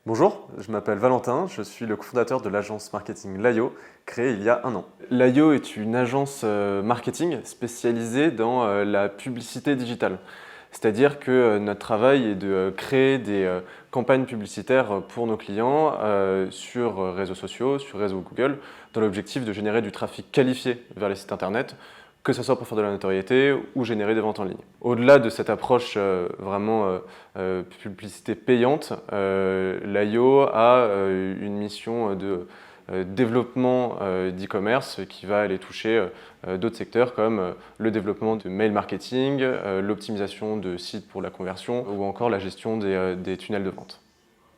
Bonjour, je m'appelle Valentin, je suis le cofondateur de l'agence marketing Layo, créée il y a un an. Layo est une agence marketing spécialisée dans la publicité digitale. C'est-à-dire que notre travail est de créer des campagnes publicitaires pour nos clients sur réseaux sociaux, sur réseau Google, dans l'objectif de générer du trafic qualifié vers les sites internet, que ce soit pour faire de la notoriété ou générer des ventes en ligne. Au-delà de cette approche vraiment publicité payante, l'IO a une mission de développement d'e-commerce qui va aller toucher d'autres secteurs comme le développement de mail marketing, l'optimisation de sites pour la conversion ou encore la gestion des tunnels de vente.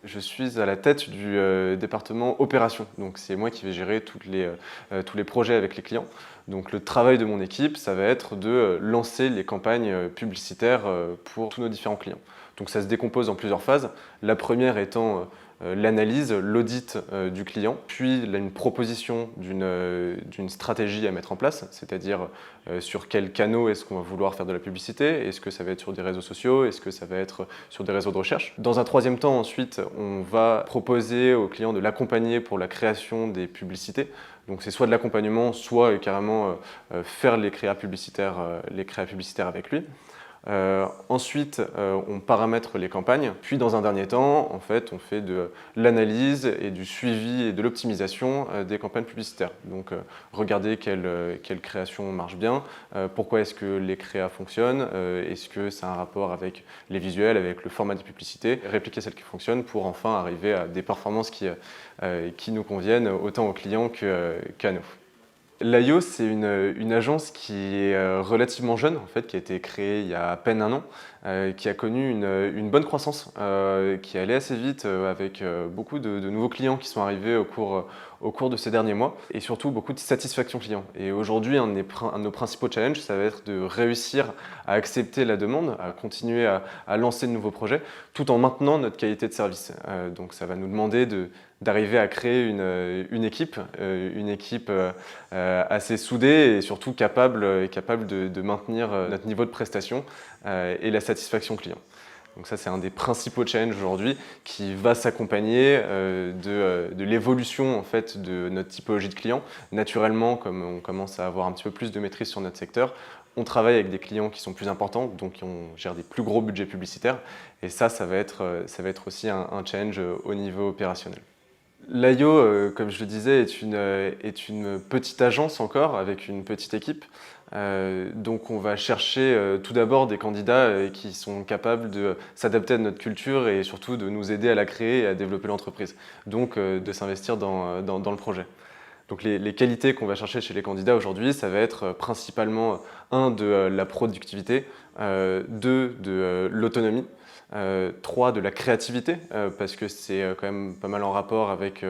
Je suis à la tête du département opération, donc c'est moi qui vais gérer tous les projets avec les clients. Donc le travail de mon équipe, ça va être de lancer les campagnes publicitaires pour tous nos différents clients. Donc ça se décompose en plusieurs phases. La première étant l'analyse, l'audit du client, puis une proposition d'une stratégie à mettre en place, c'est-à-dire sur quels canaux est-ce qu'on va vouloir faire de la publicité, est-ce que ça va être sur des réseaux sociaux, est-ce que ça va être sur des réseaux de recherche. Dans un troisième temps, ensuite, on va proposer au client de l'accompagner pour la création des publicités. Donc c'est soit de l'accompagnement, soit carrément faire les créas publicitaires avec lui. Ensuite, on paramètre les campagnes, puis dans un dernier temps, en fait, on fait de l'analyse et du suivi et de l'optimisation des campagnes publicitaires. Donc, regarder quelle création marche bien, pourquoi est-ce que les créas fonctionnent, est-ce que ça a un rapport avec les visuels, avec le format des publicités, répliquer celles qui fonctionnent pour enfin arriver à des performances qui nous conviennent autant aux clients qu'à nous. Layo, c'est une agence qui est relativement jeune, en fait, qui a été créée il y a à peine un an, qui a connu une bonne croissance, qui allait assez vite avec beaucoup de nouveaux clients qui sont arrivés au cours de ces derniers mois et surtout beaucoup de satisfaction client. Et aujourd'hui, un de nos principaux challenges, ça va être de réussir à accepter la demande, à continuer à lancer de nouveaux projets tout en maintenant notre qualité de service. Donc ça va nous demander d'arriver à créer une équipe assez soudée et surtout capable de maintenir notre niveau de prestation et la satisfaction client. Donc ça, c'est un des principaux challenges aujourd'hui qui va s'accompagner de l'évolution en fait, de notre typologie de clients. Naturellement, comme on commence à avoir un petit peu plus de maîtrise sur notre secteur, on travaille avec des clients qui sont plus importants, donc on gère des plus gros budgets publicitaires. Et ça va être aussi un challenge au niveau opérationnel. Layo, comme je le disais, est une petite agence encore, avec une petite équipe. Donc on va chercher tout d'abord des candidats qui sont capables de s'adapter à notre culture et surtout de nous aider à la créer et à développer l'entreprise. Donc de s'investir dans le projet. Donc les qualités qu'on va chercher chez les candidats aujourd'hui, ça va être principalement de la productivité, de l'autonomie, 3 de la créativité, parce que c'est quand même pas mal en rapport avec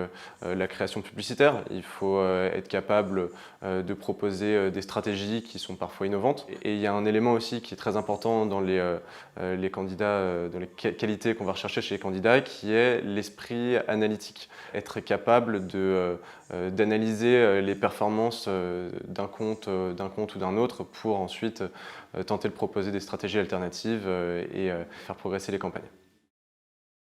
la création publicitaire. Il faut être capable de proposer des stratégies qui sont parfois innovantes. Et il y a un élément aussi qui est très important dans les candidats, dans les qualités qu'on va rechercher chez les candidats, qui est l'esprit analytique. Être capable d'analyser les performances d'un compte ou d'un autre pour ensuite tenter de proposer des stratégies alternatives et faire progresser les campagnes.